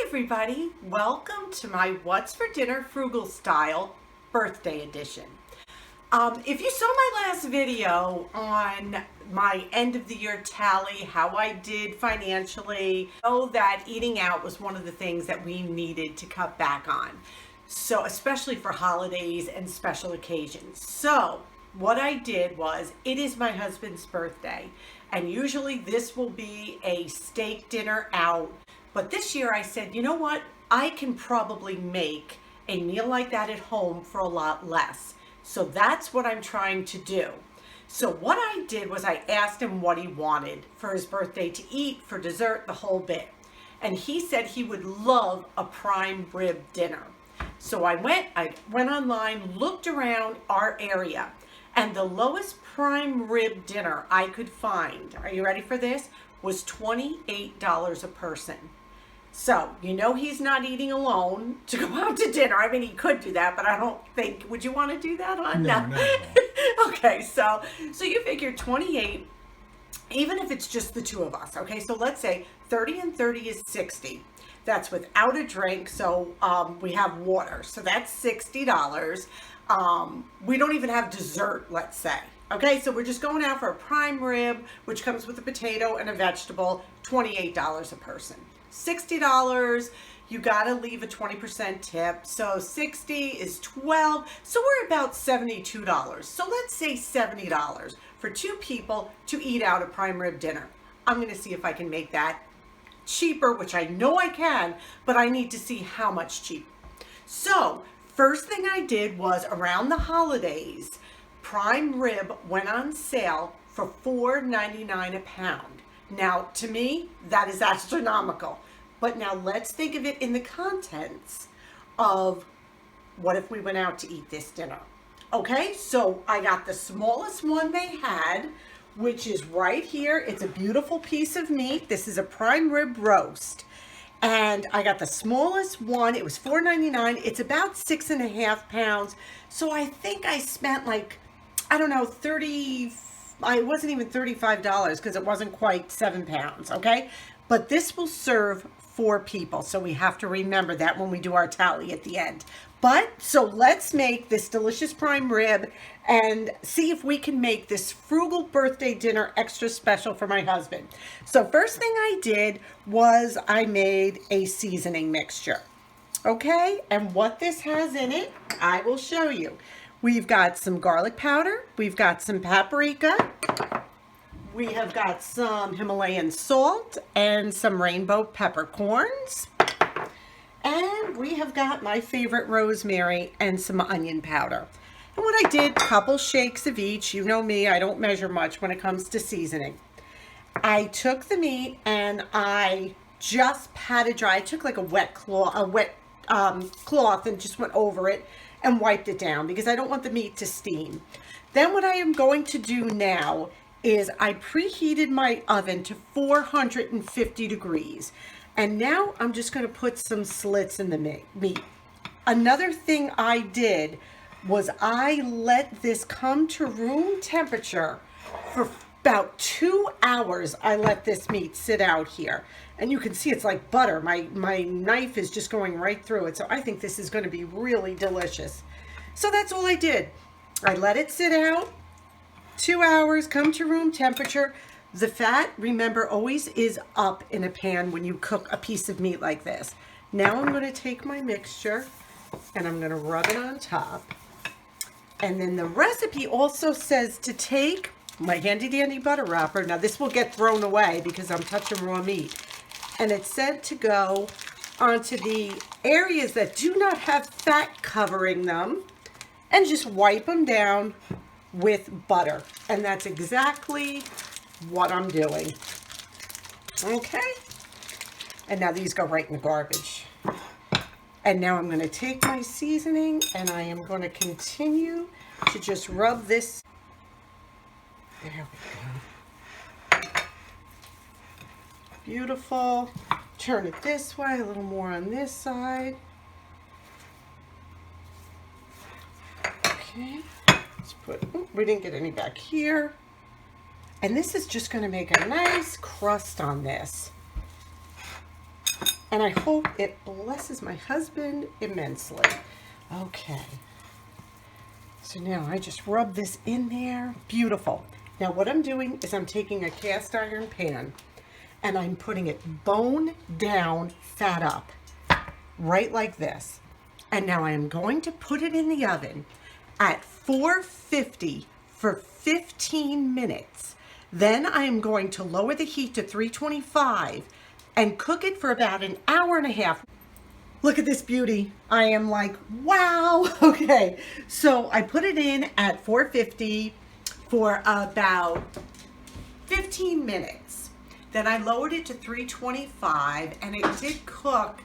everybody, welcome to my What's for Dinner Frugal Style birthday edition. If you saw my last video on my end of the year tally, how I did financially, know that eating out was one of the things that we needed to cut back on. So especially for holidays and special occasions. So what I did was, it is my husband's birthday, and usually this will be a steak dinner out. But this year I said, you know what? I can probably make a meal like that at home for a lot less. So that's what I'm trying to do. So what I did was I asked him what he wanted for his birthday to eat, for dessert, the whole bit. And he said he would love a prime rib dinner. So I went online, looked around our area, and the lowest prime rib dinner I could find, are you ready for this, was $28 a person. So, you know he's not eating alone to go out to dinner. I mean, he could do that, but I don't think, would you want to do that, hon? No. Okay, so you figure 28, even if it's just the two of us, okay? So let's say 30 and 30 is 60. That's without a drink, so we have water. So that's $60. We don't even have dessert, let's say. Okay, so we're just going out for a prime rib, which comes with a potato and a vegetable, $28 a person. $60, you gotta leave a 20% tip, so 60 is 12, so we're about $72. So let's say $70 for two people to eat out a prime rib dinner. I'm gonna see if I can make that cheaper, which I know I can, but I need to see how much cheaper. So first thing I did was, around the holidays, prime rib went on sale for $4.99 a pound. Now, to me, that is astronomical. But now let's think of it in the contents of, what if we went out to eat this dinner? Okay, so I got the smallest one they had, which is right here. It's a beautiful piece of meat. This is a prime rib roast. And I got the smallest one. It was $4.99. It's about 6.5 pounds. So I think I spent like, I don't know, it wasn't even $35 because it wasn't quite 7 pounds, okay? But this will serve 4 people, so we have to remember that when we do our tally at the end. But, so let's make this delicious prime rib and see if we can make this frugal birthday dinner extra special for my husband. So first thing I did was I made a seasoning mixture, okay? And what this has in it, I will show you. We've got some garlic powder, we've got some paprika, we have got some Himalayan salt and some rainbow peppercorns, and we have got my favorite rosemary and some onion powder. And what I did, couple shakes of each. You know me, I don't measure much when it comes to seasoning. I took the meat and I just patted dry. I took like a wet cloth and just went over it and wiped it down because I don't want the meat to steam. Then what I am going to do now is I preheated my oven to 450 degrees. And now I'm just going to put some slits in the meat. Another thing I did was I let this come to room temperature for about 2 hours. I let this meat sit out here. And you can see it's like butter. My knife is just going right through it. So I think this is going to be really delicious. So that's all I did. I let it sit out 2 hours, come to room temperature. The fat, remember, always is up in a pan when you cook a piece of meat like this. Now I'm going to take my mixture and I'm going to rub it on top. And then the recipe also says to take my handy dandy butter wrapper. Now this will get thrown away because I'm touching raw meat. And it said to go onto the areas that do not have fat covering them and just wipe them down with butter. And that's exactly what I'm doing. Okay. And now these go right in the garbage. And now I'm going to take my seasoning and I am going to continue to just rub this. There we go. Beautiful. Turn it this way, a little more on this side. Okay. Let's put, we didn't get any back here. And this is just going to make a nice crust on this. And I hope it blesses my husband immensely. Okay. So now I just rub this in there. Beautiful. Now what I'm doing is I'm taking a cast iron pan and I'm putting it bone down, fat up, right like this. And now I am going to put it in the oven at 450 for 15 minutes. Then I am going to lower the heat to 325 and cook it for about an hour and a half. Look at this beauty. I am like, wow. Okay, so I put it in at 450 for about 15 minutes. Then I lowered it to 325 and it did cook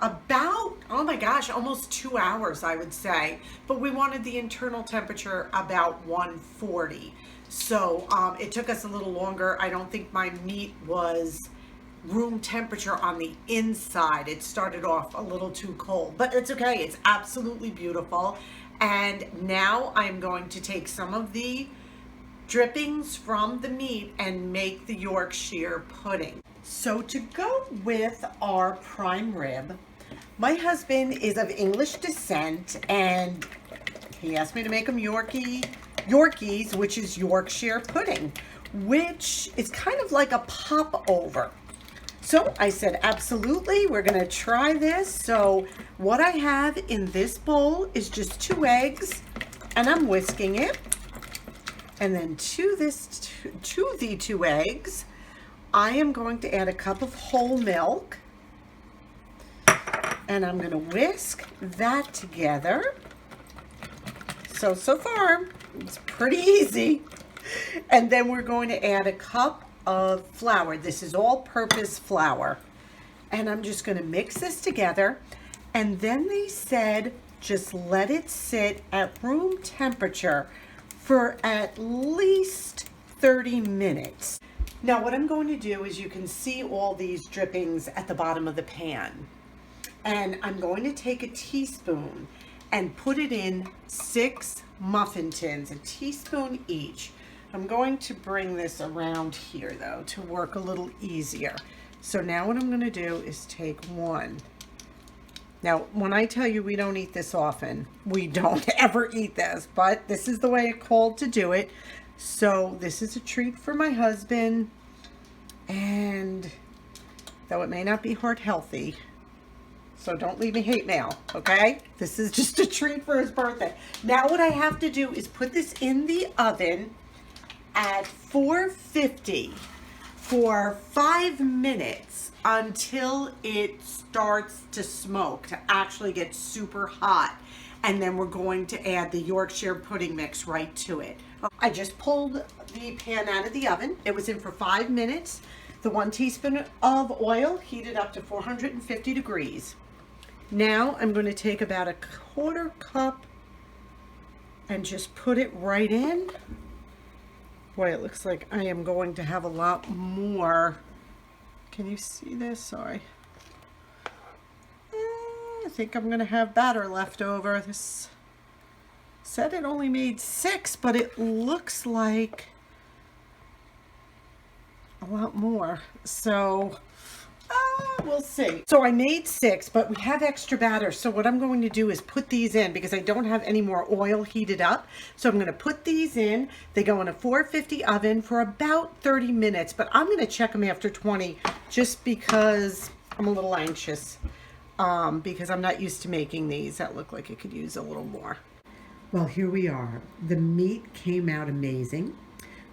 about, oh my gosh, almost 2 hours, I would say. But we wanted the internal temperature about 140. So it took us a little longer. I don't think my meat was room temperature on the inside. It started off a little too cold, but it's okay. It's absolutely beautiful. And now I'm going to take some of the drippings from the meat and make the Yorkshire pudding. So to go with our prime rib, my husband is of English descent and he asked me to make him Yorkies, which is Yorkshire pudding, which is kind of like a popover. So I said, absolutely, we're gonna try this. So what I have in this bowl is just 2 eggs and I'm whisking it. And then to the 2 eggs, I am going to add a cup of whole milk and I'm gonna whisk that together. So far, it's pretty easy. And then we're going to add a cup of flour. This is all-purpose flour. And I'm just gonna mix this together. And then they said, just let it sit at room temperature for at least 30 minutes. Now what I'm going to do is you can see all these drippings at the bottom of the pan. And I'm going to take a teaspoon and put it in 6 muffin tins, a teaspoon each. I'm going to bring this around here though to work a little easier. So now what I'm going to do is take 1. Now, when I tell you we don't eat this often, we don't ever eat this, but this is the way it called to do it. So this is a treat for my husband, and though it may not be heart healthy, so don't leave me hate mail, okay? This is just a treat for his birthday. Now what I have to do is put this in the oven at 450 for 5 minutes until it starts to smoke, to actually get super hot. And then we're going to add the Yorkshire pudding mix right to it. I just pulled the pan out of the oven. It was in for 5 minutes. The 1 teaspoon of oil heated up to 450 degrees. Now I'm going to take about a 1/4 cup and just put it right in. Boy, it looks like I am going to have a lot more. Can you see this? Sorry. I think I'm going to have batter left over. This said it only made 6, but it looks like a lot more. So we'll see. So I made 6, but we have extra batter. So what I'm going to do is put these in because I don't have any more oil heated up. So I'm going to put these in. They go in a 450 oven for about 30 minutes, but I'm going to check them after 20 just because I'm a little anxious because I'm not used to making these. That look like it could use a little more. Well, here we are. The meat came out amazing.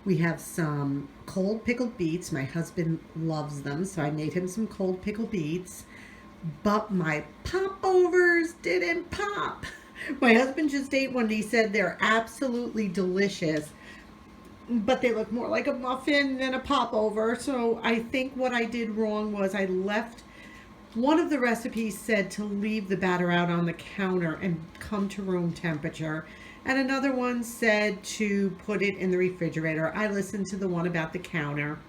We have some cold pickled beets. My husband loves them, so I made him some cold pickled beets. But my popovers didn't pop. My husband just ate one and he said they're absolutely delicious, but they look more like a muffin than a popover. So I think what I did wrong was I left, one of the recipes said to leave the batter out on the counter and come to room temperature. And another one said to put it in the refrigerator. I listened to the one about the counter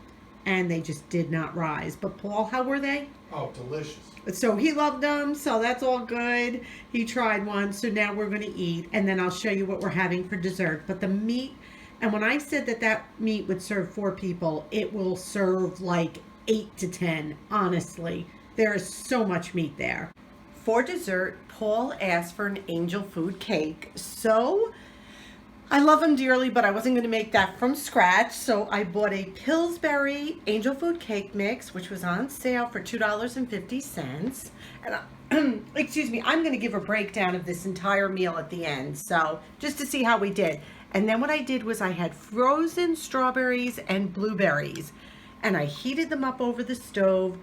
and they just did not rise. But Paul, how were they? Oh, delicious. So he loved them, so that's all good. He tried one, so now we're going to eat. And then I'll show you what we're having for dessert. But the meat, and when I said that that meat would serve 4 people, it will serve like 8 to 10, honestly. There is so much meat there. For dessert, Paul asked for an angel food cake. So I love them dearly, but I wasn't going to make that from scratch. So I bought a Pillsbury angel food cake mix, which was on sale for $2.50. And excuse me, I'm going to give a breakdown of this entire meal at the end. So just to see how we did. And then what I did was I had frozen strawberries and blueberries, and I heated them up over the stove,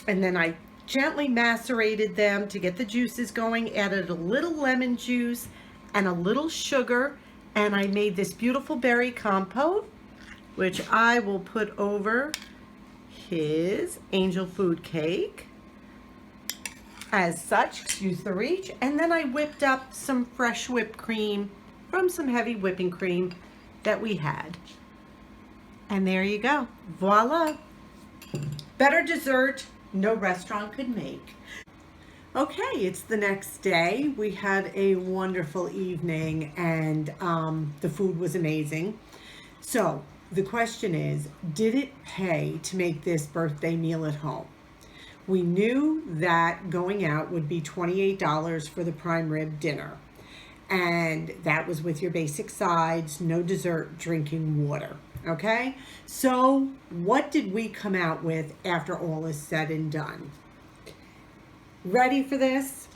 and then I gently macerated them to get the juices going, added a little lemon juice and a little sugar, and I made this beautiful berry compote, which I will put over his angel food cake as such, excuse the reach. And then I whipped up some fresh whipped cream from some heavy whipping cream that we had. And there you go. Voila. Better dessert no restaurant could make. Okay, it's the next day. We had a wonderful evening, and the food was amazing. So the question is, did it pay to make this birthday meal at home? We knew that going out would be $28 for the prime rib dinner, and that was with your basic sides, no dessert, drinking water. Okay, so what did we come out with after all is said and done? Ready for this?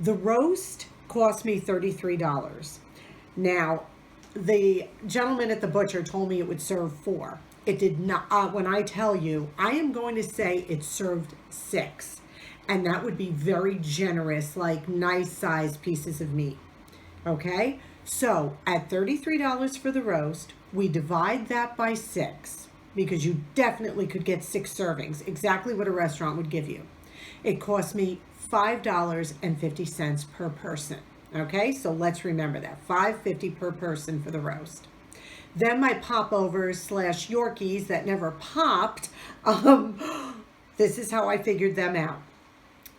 The roast cost me $33. Now, the gentleman at the butcher told me it would serve 4. It did not. When I tell you, I am going to say it served 6. And that would be very generous, like nice sized pieces of meat. Okay? So at $33 for the roast, we divide that by 6, because you definitely could get 6 servings, exactly what a restaurant would give you. It cost me $5.50 per person. Okay, so let's remember that, $5.50 per person for the roast. Then my popovers / Yorkies that never popped, this is how I figured them out.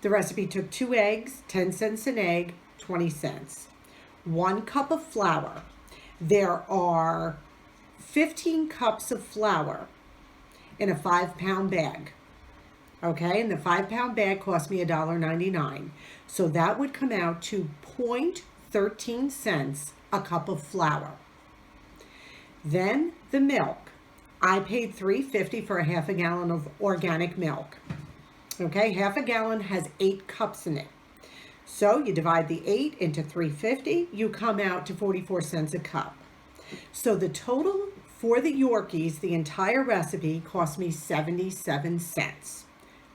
The recipe took 2 eggs, 10 cents an egg, 20 cents. 1 cup of flour. There are 15 cups of flour in a 5-pound bag. Okay, and the 5-pound bag cost me $1.99. So that would come out to 0.13 cents a cup of flour. Then the milk. I paid $3.50 for a half a gallon of organic milk. Okay, half a gallon has 8 cups in it. So you divide the 8 into $3.50, you come out to 44 cents a cup. So the total for the Yorkies, the entire recipe, cost me 77 cents.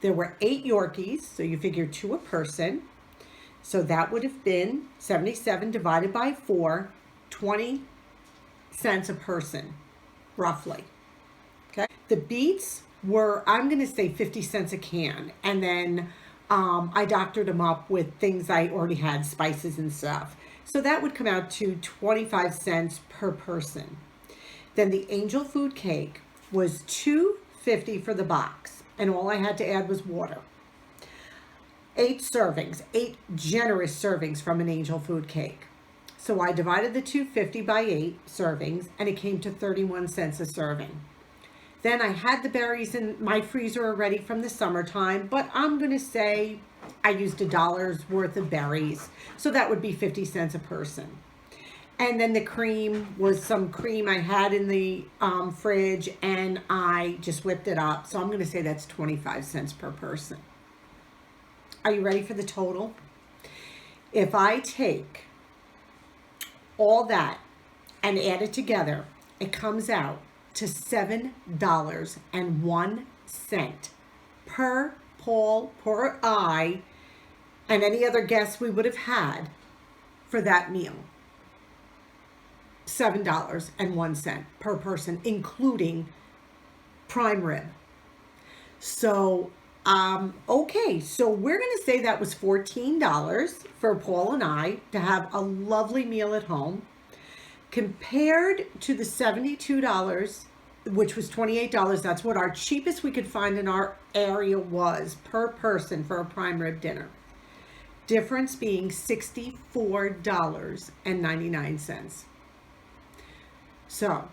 There were 8 Yorkies, so you figure 2 a person. So that would have been 77 divided by 4, 20 cents a person, roughly. Okay. The beets were, I'm going to say 50 cents a can. And then I doctored them up with things I already had, spices and stuff. So that would come out to 25 cents per person. Then the angel food cake was $2.50 for the box, and all I had to add was water. 8 servings, 8 generous servings from an angel food cake. So I divided the $2.50 by 8 servings, and it came to 31 cents a serving. Then I had the berries in my freezer already from the summertime, but I'm going to say I used $1 worth of berries. So that would be 50 cents a person. And then the cream was some cream I had in the fridge, and I just whipped it up. So I'm going to say that's 25 cents per person. Are you ready for the total? If I take all that and add it together, it comes out to $7.01 per Paul, per I, and any other guests we would have had for that meal. $7.01 per person, including prime rib. So, okay, so we're going to say that was $14 for Paul and I to have a lovely meal at home. Compared to the $72, which was $28, that's what our cheapest we could find in our area was per person for a prime rib dinner. Difference being $64.99. So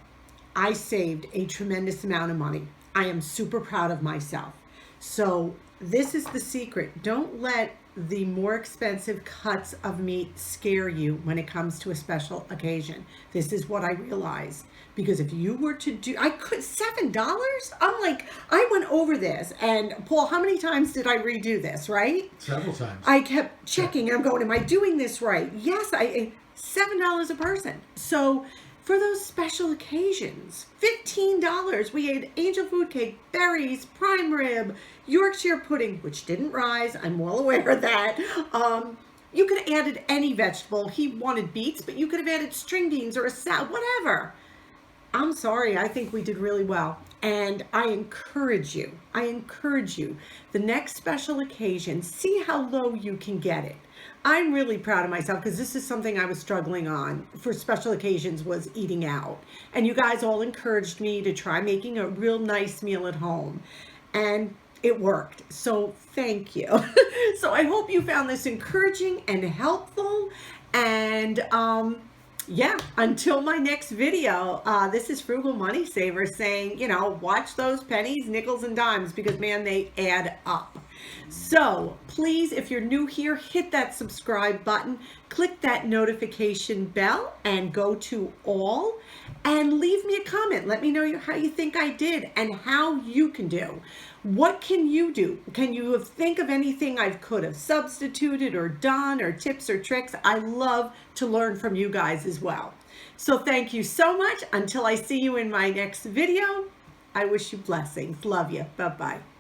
I saved a tremendous amount of money. I am super proud of myself. So this is the secret. Don't let the more expensive cuts of meat scare you when it comes to a special occasion. This is what I realized. Because if you were to do, I could, $7? I'm like, I went over this. And Paul, how many times did I redo this, right? Several times. I kept checking and I'm going, am I doing this right? Yes, $7 a person. So for those special occasions, $15. We had angel food cake, berries, prime rib, Yorkshire pudding, which didn't rise. I'm well aware of that. You could have added any vegetable. He wanted beets, but you could have added string beans or a salad, whatever. I'm sorry, I think we did really well. And I encourage you, the next special occasion, see how low you can get it. I'm really proud of myself because this is something I was struggling on for special occasions, was eating out. And you guys all encouraged me to try making a real nice meal at home. And it worked. So thank you. So I hope you found this encouraging and helpful. And yeah, until my next video, this is Frugal Money Saver saying, watch those pennies, nickels, and dimes because, man, they add up. So please, if you're new here, hit that subscribe button, click that notification bell, and go to all, and leave me a comment. Let me know how you think I did and how you can do. What can you do? Can you think of anything I could have substituted or done, or tips or tricks? I love to learn from you guys as well. So thank you so much. Until I see you in my next video, I wish you blessings. Love you. Bye-bye.